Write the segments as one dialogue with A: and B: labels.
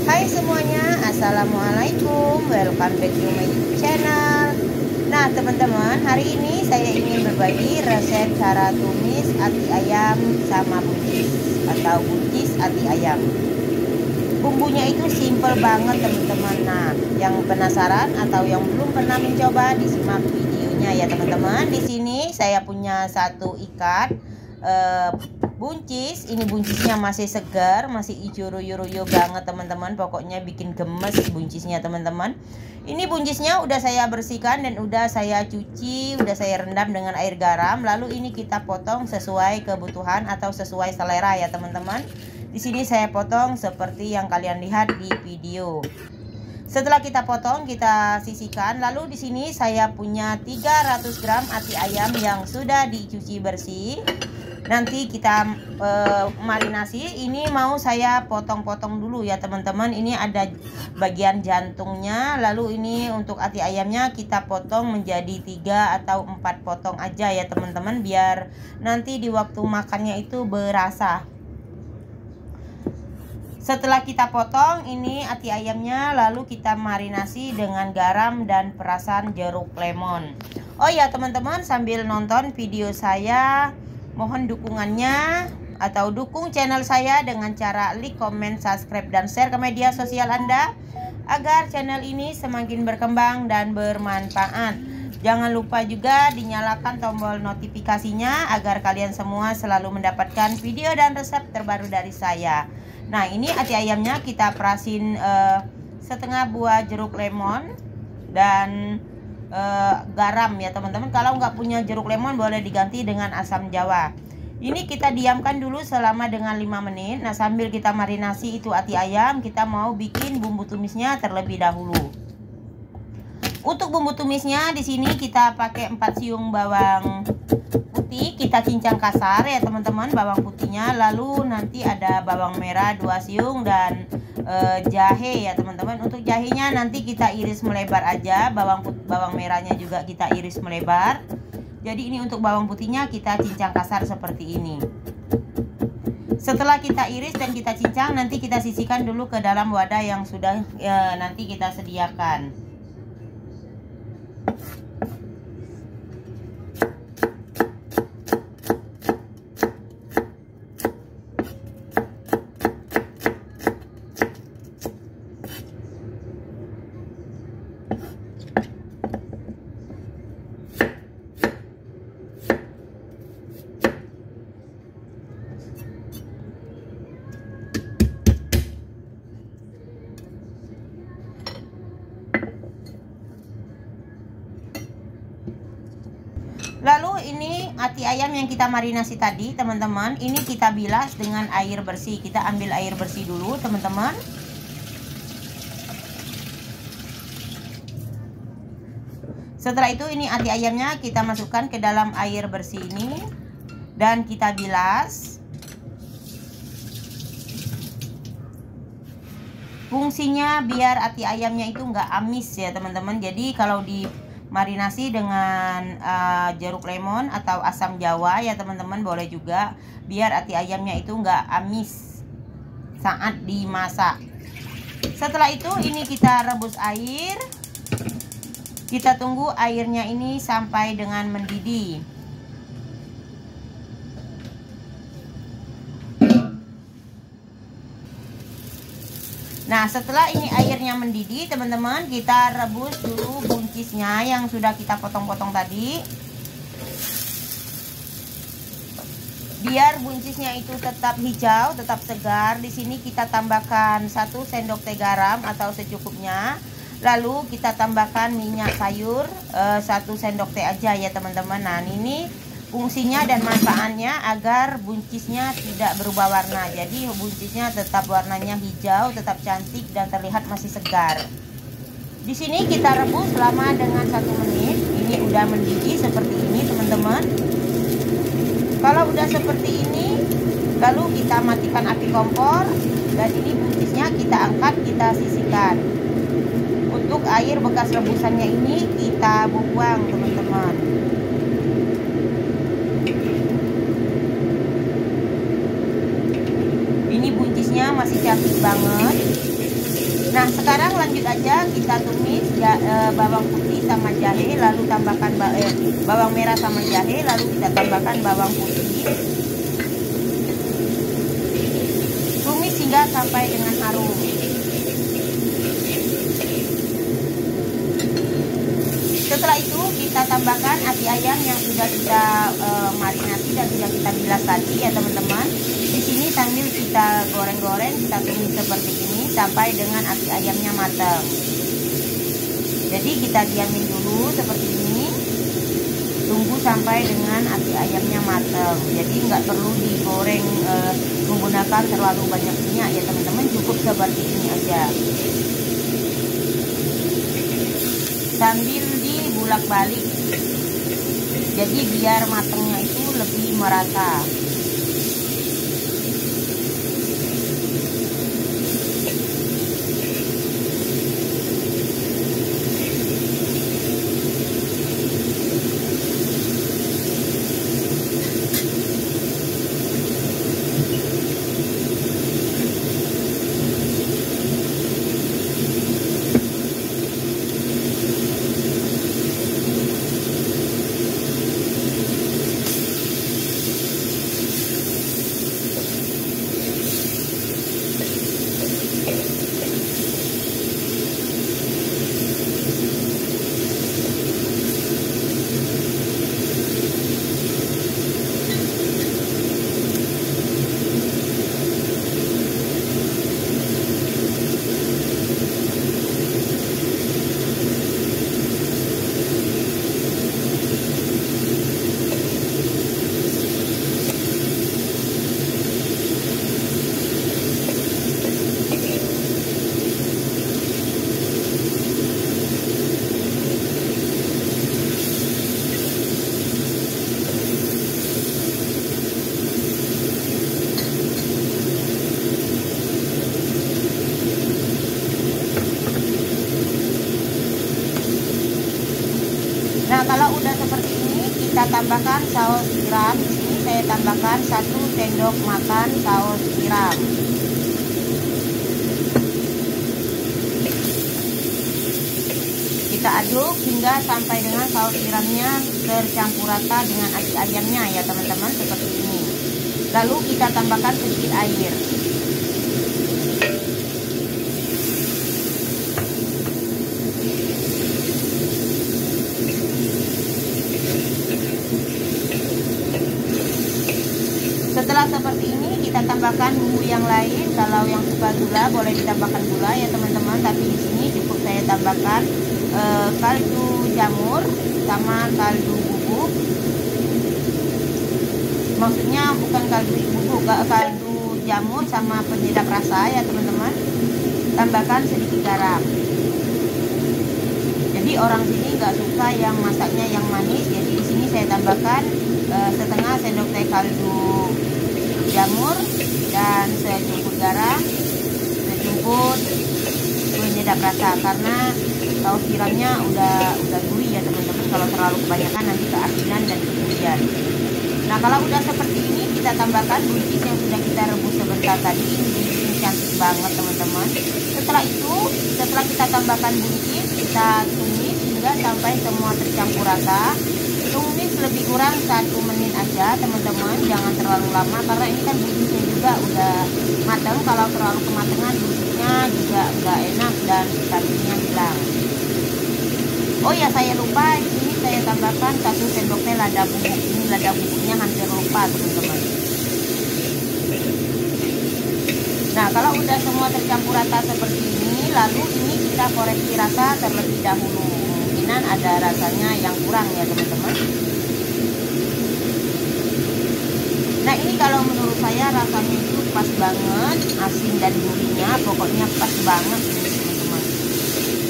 A: Hai semuanya, assalamualaikum, welcome back to my channel. Nah teman-teman, hari ini saya ingin berbagi resep cara tumis ati ayam sama buncis atau buncis ati ayam. Bumbunya itu simple banget teman-teman. Nah, yang penasaran atau yang belum pernah mencoba, disimak videonya ya teman-teman. Di sini saya punya satu ikat buncis. Ini buncisnya masih segar, masih hijau royo-royo banget teman-teman. Pokoknya bikin gemes buncisnya teman-teman. Ini buncisnya udah saya bersihkan dan udah saya cuci, udah saya rendam dengan air garam. Lalu ini kita potong sesuai kebutuhan atau sesuai selera ya teman-teman. Di sini saya potong seperti yang kalian lihat di video. Setelah kita potong, kita sisihkan. Lalu di sini saya punya 300 gram ati ayam yang sudah dicuci bersih. Nanti kita marinasi. Ini mau saya potong-potong dulu ya teman-teman. Ini ada bagian jantungnya. Lalu ini untuk ati ayamnya kita potong menjadi 3 atau 4 potong aja ya teman-teman, biar nanti di waktu makannya itu berasa. Setelah kita potong ini ati ayamnya, lalu kita marinasi dengan garam dan perasan jeruk lemon. Oh ya teman-teman, sambil nonton video saya, mohon dukungannya atau dukung channel saya dengan cara like, comment, subscribe, dan share ke media sosial Anda agar channel ini semakin berkembang dan bermanfaat. Jangan lupa juga dinyalakan tombol notifikasinya agar kalian semua selalu mendapatkan video dan resep terbaru dari saya. Nah ini ati ayamnya kita perasin setengah buah jeruk lemon dan garam ya teman-teman. Kalau nggak punya jeruk lemon boleh diganti dengan asam jawa. Ini kita diamkan dulu selama dengan 5 menit. Nah sambil kita marinasi itu ati ayam, kita mau bikin bumbu tumisnya terlebih dahulu. Untuk bumbu tumisnya di sini kita pakai 4 siung bawang putih, kita cincang kasar ya teman-teman bawang putihnya. Lalu nanti ada bawang merah 2 siung dan jahe ya teman-teman. Untuk jahenya nanti kita iris melebar aja, bawang merahnya juga kita iris melebar. Jadi ini untuk bawang putihnya kita cincang kasar seperti ini. Setelah kita iris dan kita cincang, nanti kita sisihkan dulu ke dalam wadah yang sudah nanti kita sediakan. Lalu ini ati ayam yang kita marinasi tadi teman-teman, ini kita bilas dengan air bersih. Kita ambil air bersih dulu teman-teman. Setelah itu ini ati ayamnya kita masukkan ke dalam air bersih ini dan kita bilas. Fungsinya biar ati ayamnya itu nggak amis ya teman-teman. Jadi kalau di marinasi dengan jeruk lemon atau asam jawa ya teman-teman, boleh juga biar ati ayamnya itu nggak amis saat dimasak. Setelah itu ini kita rebus air. Kita tunggu airnya ini sampai dengan mendidih. Nah setelah ini airnya mendidih teman-teman, kita rebus dulu buncisnya yang sudah kita potong-potong tadi. Biar buncisnya itu tetap hijau, tetap segar. Di sini kita tambahkan 1 sendok teh garam atau secukupnya. Lalu kita tambahkan minyak sayur 1 sendok teh aja ya teman-teman. Nah ini fungsinya dan manfaatnya agar buncisnya tidak berubah warna. Jadi buncisnya tetap warnanya hijau, tetap cantik dan terlihat masih segar. Di sini kita rebus selama dengan 1 menit. Ini udah mendidih seperti ini teman-teman. Kalau udah seperti ini, lalu kita matikan api kompor dan ini buncisnya kita angkat, kita sisihkan. Untuk air bekas rebusannya ini kita buang teman-teman. Ini buncisnya masih cantik banget. Nah, sekarang lanjut aja kita tumis bawang putih sama jahe, lalu tambahkan bawang merah sama jahe, lalu kita tambahkan bawang putih. Tumis hingga sampai dengan harum. Setelah itu kita tambahkan ati ayam yang sudah kita marinasi dan sudah kita bilas tadi ya teman-teman. Di sini sambil kita goreng-goreng, kita tumis seperti ini sampai dengan ati ayamnya matang. Jadi kita diamin dulu seperti ini, tunggu sampai dengan ati ayamnya matang. Jadi nggak perlu digoreng menggunakan terlalu banyak minyak ya teman-teman, cukup seperti ini aja. Sambil dibulak-balik, jadi biar matangnya itu lebih merata. Nah, kalau udah seperti ini kita tambahkan saus tiram. Di sini saya tambahkan 1 sendok makan saus tiram. Kita aduk hingga sampai dengan saus tiramnya tercampur rata dengan ati ayamnya ya teman-teman, seperti ini. Lalu kita tambahkan sedikit air. Setelah seperti ini kita tambahkan bumbu yang lain. Kalau yang suka gula boleh ditambahkan gula ya teman-teman, tapi di sini cukup saya tambahkan kaldu jamur sama kaldu bubuk. Maksudnya bukan kaldu bubuk, kaldu jamur sama penyedap rasa ya teman-teman. Tambahkan sedikit garam. Jadi orang sini nggak suka yang masaknya yang manis, jadi di sini saya tambahkan setengah sendok teh kaldu jamur dan sejumput garam, sejumput penyedap rasa, karena saus tiramnya udah gurih ya teman-teman. Kalau terlalu kebanyakan nanti keasinan dan kegurian. Nah, kalau udah seperti ini kita tambahkan buncis yang sudah kita rebus sebentar tadi. Ini cantik banget teman-teman. Setelah itu, setelah kita tambahkan buncis, kita tumis hingga sampai semua tercampur rata. Tumis lebih kurang 1 menit aja teman-teman, jangan terlalu lama karena ini kan buncisnya juga udah matang. Kalau terlalu kematangan buncisnya juga nggak enak dan vitaminnya hilang. Oh ya, saya lupa, di sini saya tambahkan 1 sendok teh lada bubuk. Ini lada bubuknya hampir lupa teman-teman. Nah, kalau udah semua tercampur rata seperti ini, lalu ini kita koreksi rasa terlebih dahulu. Mungkinan ada rasanya yang kurang ya teman-teman. Nah, ini kalau menurut saya rasanya itu pas banget, asin dan gurihnya pokoknya pas banget ini teman-teman.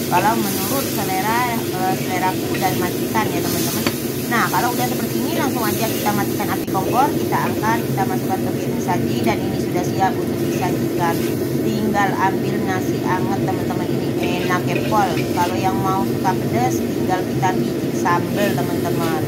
A: Kalau menurut seleraku dan majikan ya teman-teman. Nah, kalau udah seperti ini langsung aja kita matikan api kompor, kita angkat, kita masukkan ke piring saji dan ini sudah siap untuk disajikan. Tinggal ambil nasi anget teman-teman, ini enak kepol. Kalau yang mau suka pedas tinggal kita bikin sambal teman-teman.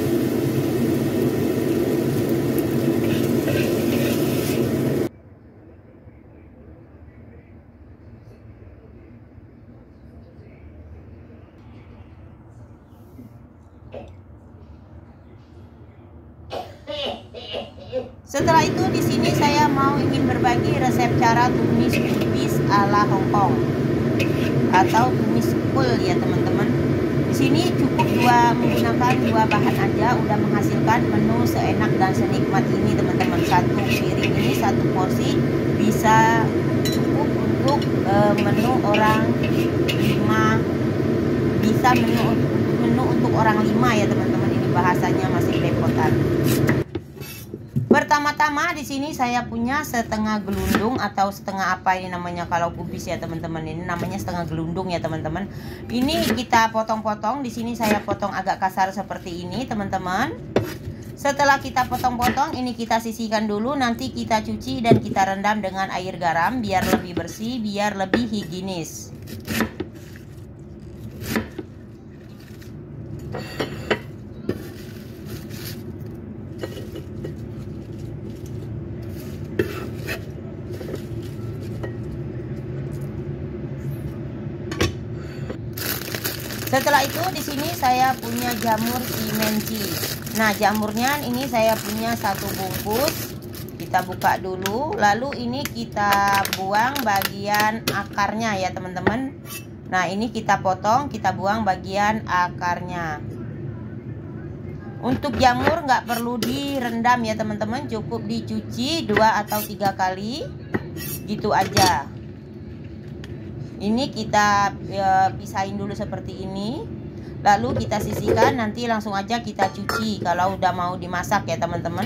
A: Setelah itu di sini saya mau ingin berbagi resep cara tumis kubis ala Hongkong atau tumis kul ya teman-teman. Di sini cukup menggunakan 2 bahan aja udah menghasilkan menu seenak dan senikmat ini teman-teman. Satu piring ini, satu porsi bisa cukup untuk menu orang 5, bisa menu untuk orang 5 ya teman-teman. Ini bahasanya masih belepotan. Pertama-tama di sini saya punya setengah gelundung atau setengah apa ini namanya kalau kubis ya teman-teman. Ini namanya setengah gelundung ya teman-teman. Ini kita potong-potong. Di sini saya potong agak kasar seperti ini teman-teman. Setelah kita potong-potong, ini kita sisihkan dulu. Nanti kita cuci dan kita rendam dengan air garam biar lebih bersih, biar lebih higienis. Setelah itu di sini saya punya jamur simenci. Nah, jamurnya ini saya punya 1 bungkus. Kita buka dulu, lalu ini kita buang bagian akarnya ya teman-teman. Nah, ini kita potong, kita buang bagian akarnya. Untuk jamur nggak perlu direndam ya teman-teman, cukup dicuci 2 atau 3 kali, gitu aja. Ini kita pisahin dulu seperti ini. Lalu kita sisihkan, nanti langsung aja kita cuci kalau udah mau dimasak ya teman-teman.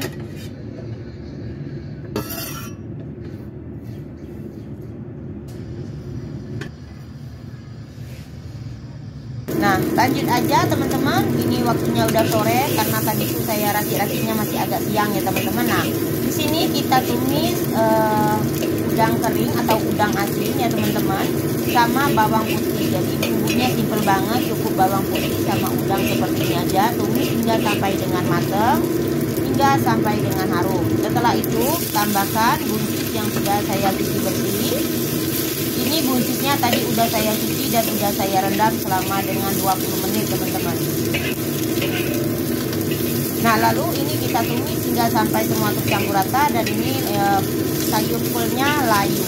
A: Nah, lanjut aja teman-teman. Ini waktunya udah sore karena tadi tuh saya racik-raciknya masih agak siang ya teman-teman. Nah, di sini kita tumis udang kering atau udang asin ya teman-teman, sama bawang putih. Jadi bumbunya simpel banget, cukup bawang putih sama udang seperti ini aja. Tumis hingga sampai dengan matang, hingga sampai dengan harum. Setelah itu tambahkan buncis yang sudah saya cuci bersih. Ini buncisnya tadi udah saya cuci dan udah saya rendam selama dengan 20 menit teman-teman. Nah, lalu ini kita tumis hingga sampai semua tercampur rata, dan ini sayur kulnya layu.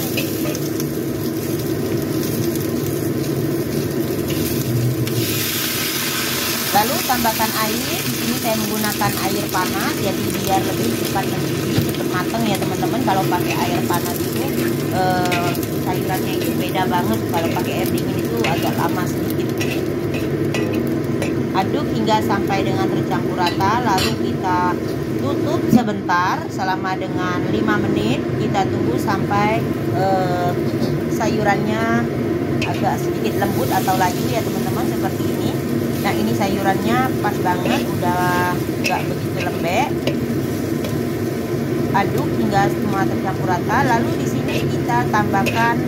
A: Lalu tambahkan air. Di sini saya menggunakan air panas, jadi biar lebih cepat mendidih, cepat matang ya teman-teman. Kalau pakai air panas itu sayurannya itu beda banget. Kalau pakai air dingin itu agak lama sedikit. Aduk hingga sampai dengan tercampur rata, lalu kita tutup sebentar selama dengan 5 menit. Kita tunggu sampai sayurannya agak sedikit lembut atau layu ya teman-teman, seperti ini. Nah, ini sayurannya pas banget, udah nggak begitu lembek. Aduk hingga semua tercampur rata. Lalu di sini kita tambahkan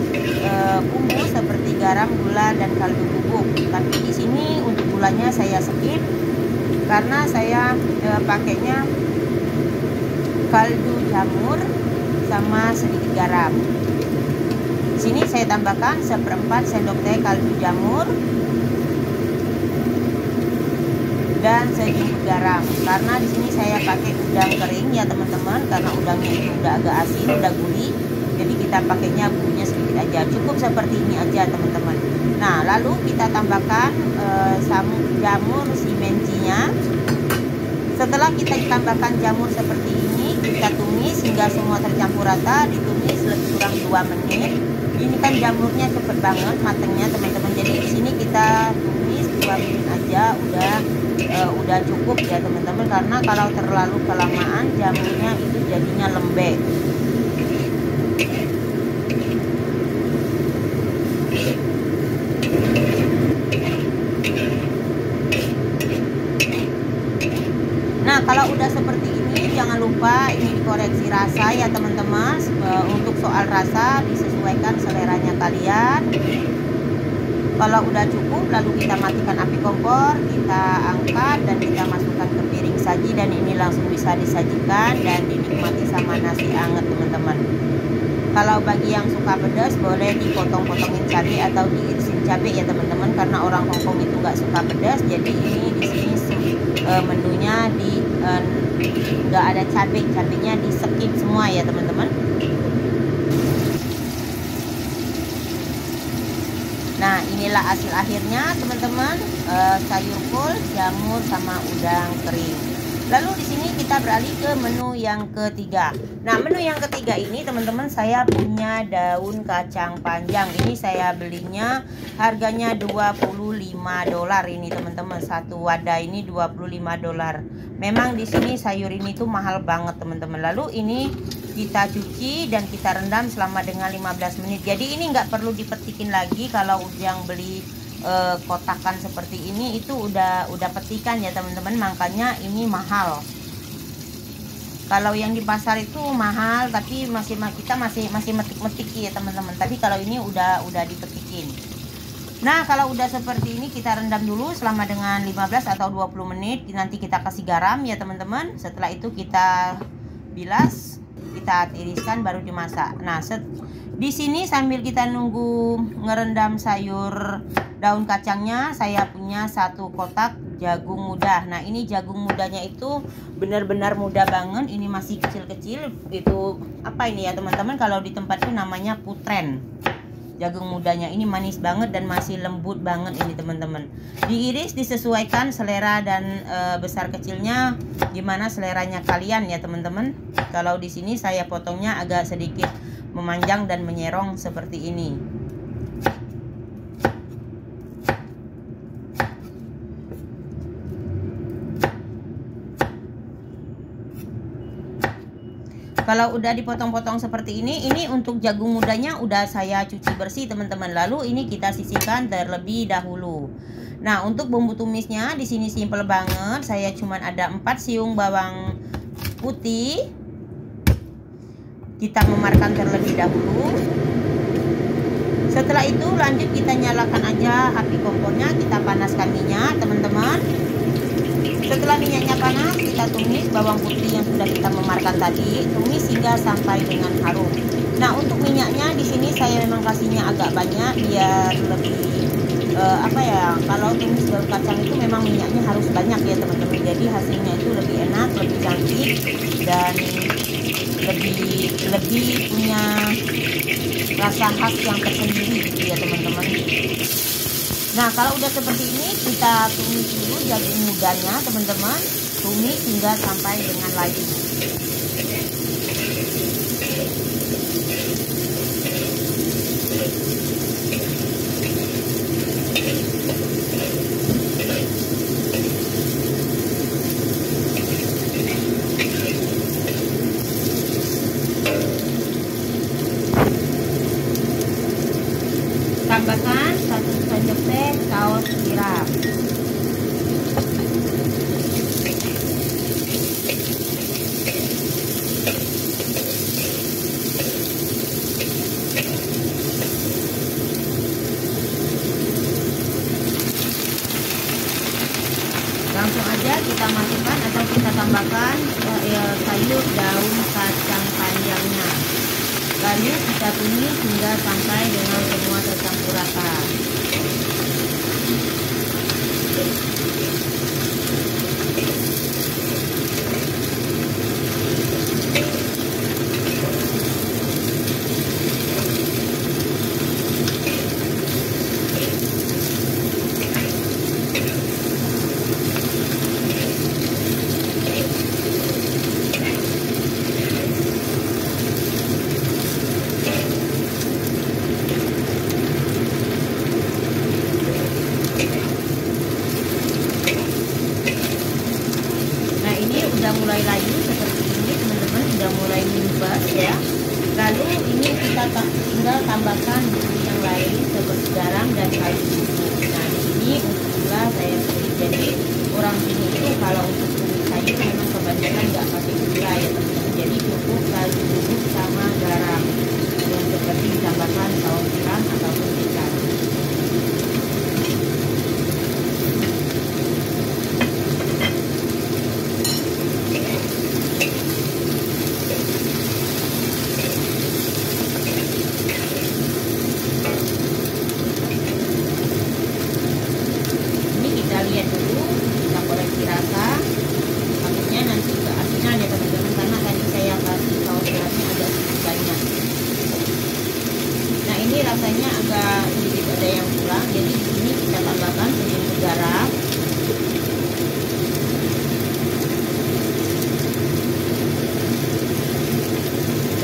A: bumbu seperti garam, gula, dan kaldu bubuk. Tapi di sini untuk gulanya saya skip karena saya pakainya kaldu jamur sama sedikit garam. Di sini saya tambahkan 1/4 sendok teh kaldu jamur dan sejumput garam. Karena di sini saya pakai udang kering ya teman-teman, karena udangnya itu udah agak asin, udah gurih. Jadi kita pakainya bumbunya sedikit aja, cukup seperti ini aja teman-teman. Nah, lalu kita tambahkan jamur simencinya. Setelah kita tambahkan jamur seperti ini, kita tumis hingga semua tercampur rata. Ditumis lebih kurang 2 menit. Ini kan jamurnya cepet banget matangnya teman-teman. Jadi di sini kita tumis 2 menit aja udah cukup ya teman-teman, karena kalau terlalu kelamaan jamurnya itu jadinya lembek. Nah, kalau udah seperti ini jangan lupa ini dikoreksi rasa ya teman-teman. Untuk soal rasa disesuaikan seleranya kalian. Kalau udah cukup, lalu kita matikan api kompor, kita angkat dan kita masukkan ke piring saji, dan ini langsung bisa disajikan dan dinikmati sama nasi hangat teman-teman. Kalau bagi yang suka pedas boleh dipotong-potongin cabai atau diirisin cabai ya teman-teman, karena orang Hongkong itu nggak suka pedas. Jadi ini di sini menunya nggak ada cabenya di skip semua ya teman-teman. Nah, inilah hasil akhirnya teman-teman, sayur kol, jamur sama udang kering. Lalu di sini kita beralih ke menu yang ketiga. Nah, menu yang ketiga ini teman-teman, saya punya daun kacang panjang. Ini saya belinya harganya $25 ini teman-teman. Satu wadah ini $25. Memang di sini sayur ini tuh mahal banget teman-teman. Lalu ini kita cuci dan kita rendam selama dengan 15 menit. Jadi ini nggak perlu dipetikin lagi. Kalau yang beli kotakan seperti ini itu udah petikan ya teman-teman, makanya ini mahal. Kalau yang di pasar itu mahal, tapi kita masih metik-metik ya teman-teman. Tapi kalau ini udah dipetikin. Nah, kalau udah seperti ini kita rendam dulu selama dengan 15 atau 20 menit. Nanti kita kasih garam ya teman-teman. Setelah itu kita bilas, kita tiriskan, baru dimasak. Nah, di sini sambil kita nunggu ngerendam sayur daun kacangnya, saya punya 1 kotak jagung muda. Nah, ini jagung mudanya itu benar-benar muda banget. Ini masih kecil-kecil. Itu apa ini ya teman-teman? Kalau di tempatku namanya putren. Jagung mudanya ini manis banget dan masih lembut banget ini teman-teman. Diiris disesuaikan selera dan besar kecilnya, gimana seleranya kalian ya teman-teman. Kalau di sini saya potongnya agak sedikit memanjang dan menyerong seperti ini. Kalau udah dipotong-potong seperti ini untuk jagung mudanya udah saya cuci bersih teman-teman. Lalu ini kita sisihkan terlebih dahulu. Nah, untuk bumbu tumisnya di sini simple banget. Saya cuman ada 4 siung bawang putih. Kita memarkan terlebih dahulu. Setelah itu lanjut kita nyalakan aja api kompornya, kita panaskan minyak teman-teman. Setelah minyaknya panas, kita tumis bawang putih yang sudah kita memarkan tadi, tumis hingga sampai dengan harum. Nah, untuk minyaknya di sini saya memang kasihnya agak banyak biar lebih apa ya, kalau tumis daun kacang itu memang minyaknya harus banyak ya teman-teman. Jadi hasilnya itu lebih enak, lebih cantik dan lebih punya rasa khas yang tersendiri gitu ya teman-teman. Nah, kalau udah seperti ini kita tumis dulu jagung mudanya teman-teman, tumis hingga sampai dengan layu. Tambahkan 1 sendok teh saus tiram. Langsung aja kita masukkan atau kita tambahkan sayur daun kacang panjangnya. Lalu kita tumis hingga sampai dengan semua tercampur rata. ada yang kurang, jadi di sini kita tambahkan sejumput garam.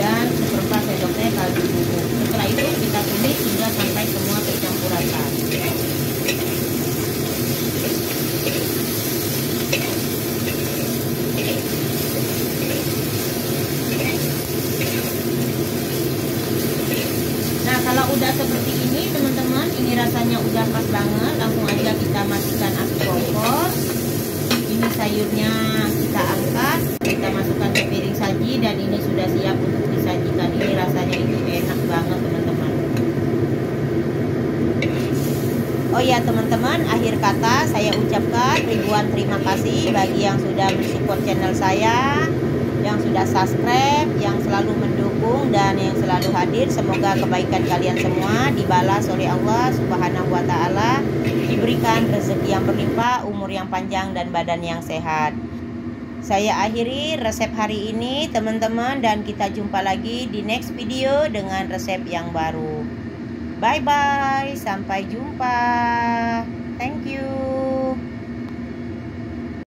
A: Dan seperempat sendok teh kaldu bubuk. Setelah itu kita tumis hingga sampai semua tercampur rata. Nah, kalau udah seperti ini teman-teman, ini rasanya udah pas banget. Langsung aja kita masukkan api kompor. Ini sayurnya kita angkat, kita masukkan ke piring saji, dan ini sudah siap untuk disajikan. Ini rasanya itu enak banget teman-teman. Oh ya teman-teman, akhir kata saya ucapkan ribuan terima kasih bagi yang sudah mensupport channel saya, yang sudah subscribe, yang selalu mendukung, dan yang selalu hadir. Semoga kebaikan kalian semua dibalas oleh Allah Subhanahu wa Ta'ala, diberikan rezeki yang berlimpah, umur yang panjang, dan badan yang sehat. Saya akhiri resep hari ini teman-teman, dan kita jumpa lagi di next video dengan resep yang baru. Bye bye, sampai jumpa. Thank you.